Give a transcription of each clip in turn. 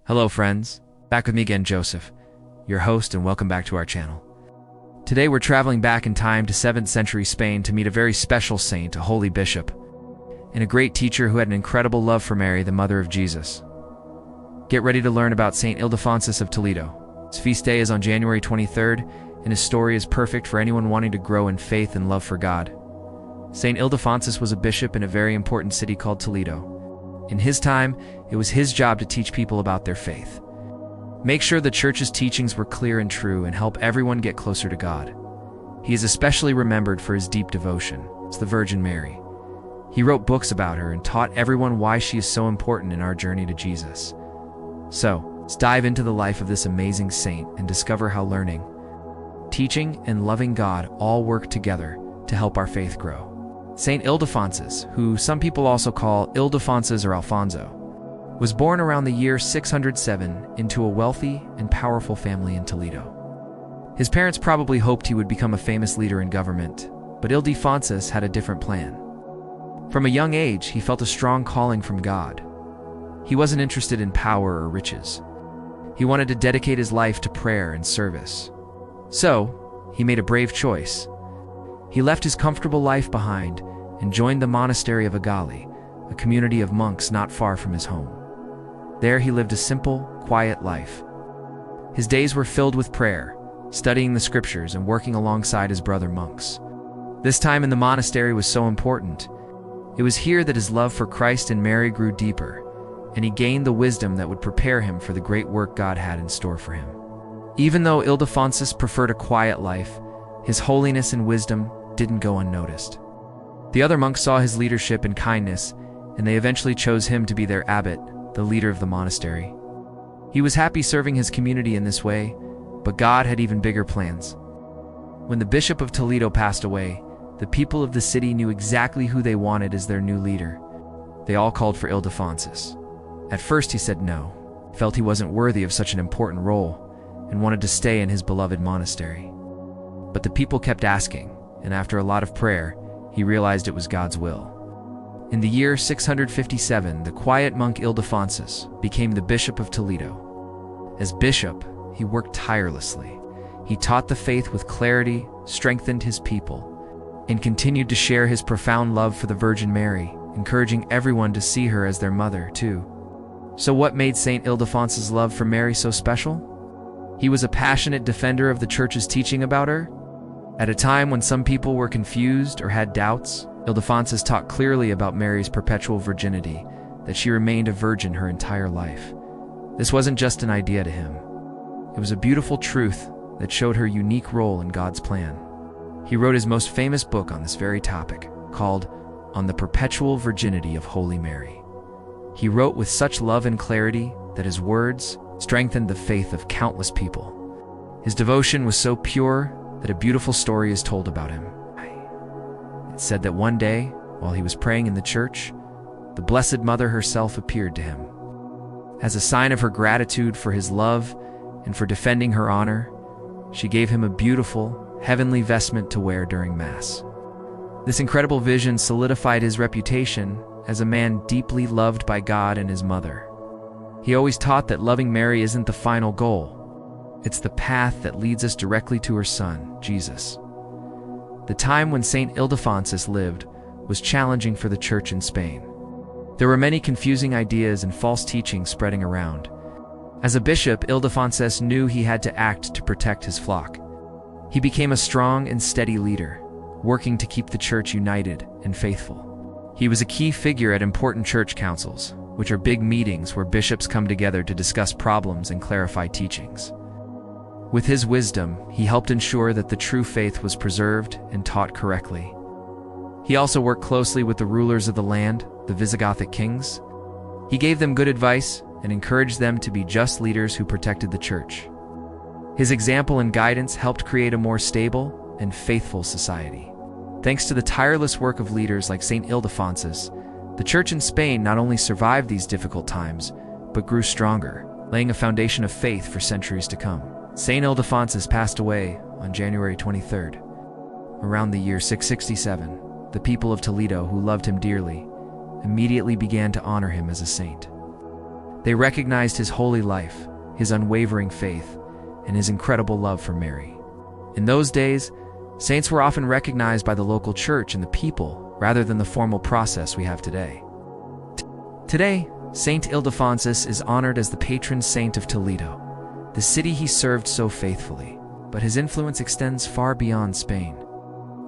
Hello friends, back with me again, Joseph, your host, and welcome back to our channel. Today we're traveling back in time to 7th century Spain to meet a very special saint, a holy bishop, and a great teacher who had an incredible love for Mary, the mother of Jesus. Get ready to learn about Saint Ildefonsus of Toledo. His feast day is on January 23rd, and his story is perfect for anyone wanting to grow in faith and love for God. Saint Ildefonsus was a bishop in a very important city called Toledo. In his time, it was his job to teach people about their faith. Make sure the church's teachings were clear and true and help everyone get closer to God. He is especially remembered for his deep devotion to the Virgin Mary. He wrote books about her and taught everyone why she is so important in our journey to Jesus. So, let's dive into the life of this amazing saint and discover how learning, teaching, and loving God all work together to help our faith grow. Saint Ildefonsus, who some people also call Ildefonsus or Alfonso, was born around the year 607 into a wealthy and powerful family in Toledo. His parents probably hoped he would become a famous leader in government, but Ildefonsus had a different plan. From a young age, he felt a strong calling from God. He wasn't interested in power or riches. He wanted to dedicate his life to prayer and service. So, he made a brave choice. He left his comfortable life behind and joined the monastery of Agali, a community of monks not far from his home. There he lived a simple, quiet life. His days were filled with prayer, studying the scriptures and working alongside his brother monks. This time in the monastery was so important. It was here that his love for Christ and Mary grew deeper, and he gained the wisdom that would prepare him for the great work God had in store for him. Even though Ildefonsus preferred a quiet life, his holiness and wisdom didn't go unnoticed. The other monks saw his leadership and kindness, and they eventually chose him to be their abbot, the leader of the monastery. He was happy serving his community in this way, but God had even bigger plans. When the Bishop of Toledo passed away, the people of the city knew exactly who they wanted as their new leader. They all called for Ildefonsus. At first he said no, felt he wasn't worthy of such an important role, and wanted to stay in his beloved monastery. But the people kept asking, and after a lot of prayer, he realized it was God's will. In the year 657, the quiet monk Ildefonsus became the Bishop of Toledo. As bishop, he worked tirelessly. He taught the faith with clarity, strengthened his people, and continued to share his profound love for the Virgin Mary, encouraging everyone to see her as their mother, too. So what made Saint Ildefonsus' love for Mary so special? He was a passionate defender of the Church's teaching about her. At a time when some people were confused or had doubts, Ildefonsus taught clearly about Mary's perpetual virginity, that she remained a virgin her entire life. This wasn't just an idea to him. It was a beautiful truth that showed her unique role in God's plan. He wrote his most famous book on this very topic, called On the Perpetual Virginity of Holy Mary. He wrote with such love and clarity that his words strengthened the faith of countless people. His devotion was so pure that a beautiful story is told about him. It's said that one day, while he was praying in the church, the Blessed Mother herself appeared to him. As a sign of her gratitude for his love and for defending her honor, she gave him a beautiful, heavenly vestment to wear during Mass. This incredible vision solidified his reputation as a man deeply loved by God and his mother. He always taught that loving Mary isn't the final goal. It's the path that leads us directly to her Son, Jesus. The time when Saint Ildefonsus lived was challenging for the Church in Spain. There were many confusing ideas and false teachings spreading around. As a bishop, Ildefonsus knew he had to act to protect his flock. He became a strong and steady leader, working to keep the Church united and faithful. He was a key figure at important church councils, which are big meetings where bishops come together to discuss problems and clarify teachings. With his wisdom, he helped ensure that the true faith was preserved and taught correctly. He also worked closely with the rulers of the land, the Visigothic kings. He gave them good advice and encouraged them to be just leaders who protected the Church. His example and guidance helped create a more stable and faithful society. Thanks to the tireless work of leaders like Saint Ildefonsus, the Church in Spain not only survived these difficult times, but grew stronger, laying a foundation of faith for centuries to come. Saint Ildefonsus passed away on January 23rd. Around the year 667, the people of Toledo, who loved him dearly, immediately began to honor him as a saint. They recognized his holy life, his unwavering faith, and his incredible love for Mary. In those days, saints were often recognized by the local church and the people rather than the formal process we have today. Today, Saint Ildefonsus is honored as the patron saint of Toledo, the city he served so faithfully, but his influence extends far beyond Spain.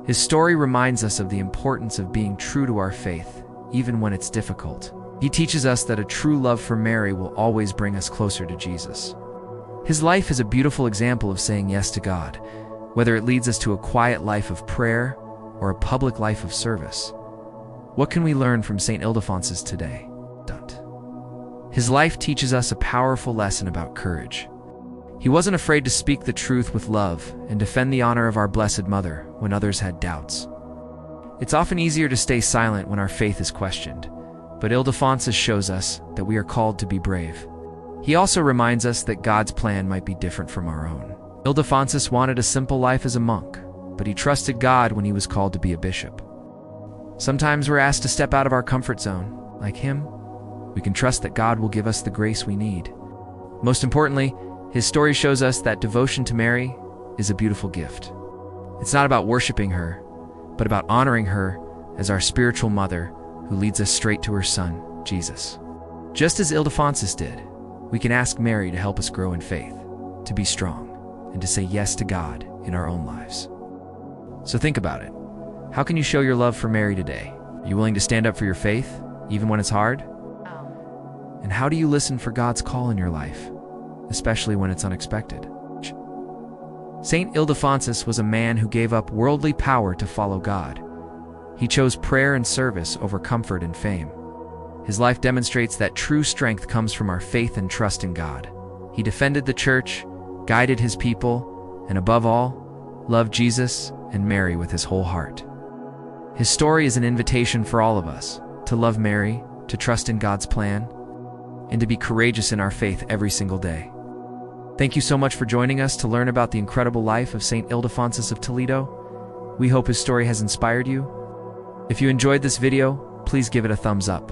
His story reminds us of the importance of being true to our faith, even when it's difficult. He teaches us that a true love for Mary will always bring us closer to Jesus. His life is a beautiful example of saying yes to God, whether it leads us to a quiet life of prayer or a public life of service. What can we learn from Saint Ildefonsus today? His life teaches us a powerful lesson about courage. He wasn't afraid to speak the truth with love and defend the honor of our Blessed Mother when others had doubts. It's often easier to stay silent when our faith is questioned, but Ildefonsus shows us that we are called to be brave. He also reminds us that God's plan might be different from our own. Ildefonsus wanted a simple life as a monk, but he trusted God when he was called to be a bishop. Sometimes we're asked to step out of our comfort zone. Like him, we can trust that God will give us the grace we need. Most importantly, his story shows us that devotion to Mary is a beautiful gift. It's not about worshiping her, but about honoring her as our spiritual mother who leads us straight to her Son, Jesus. Just as Ildefonsus did, we can ask Mary to help us grow in faith, to be strong, and to say yes to God in our own lives. So think about it. How can you show your love for Mary today? Are you willing to stand up for your faith, even when it's hard? And how do you listen for God's call in your life, especially when it's unexpected? Saint Ildefonsus was a man who gave up worldly power to follow God. He chose prayer and service over comfort and fame. His life demonstrates that true strength comes from our faith and trust in God. He defended the church, guided his people, and above all, loved Jesus and Mary with his whole heart. His story is an invitation for all of us to love Mary, to trust in God's plan, and to be courageous in our faith every single day. Thank you so much for joining us to learn about the incredible life of Saint Ildefonsus of Toledo. We hope his story has inspired you. If you enjoyed this video, please give it a thumbs up.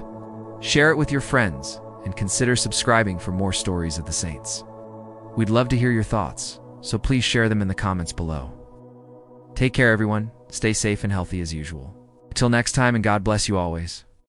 Share it with your friends, and consider subscribing for more stories of the saints. We'd love to hear your thoughts, so please share them in the comments below. Take care, everyone. Stay safe and healthy as usual. Until next time, and God bless you always.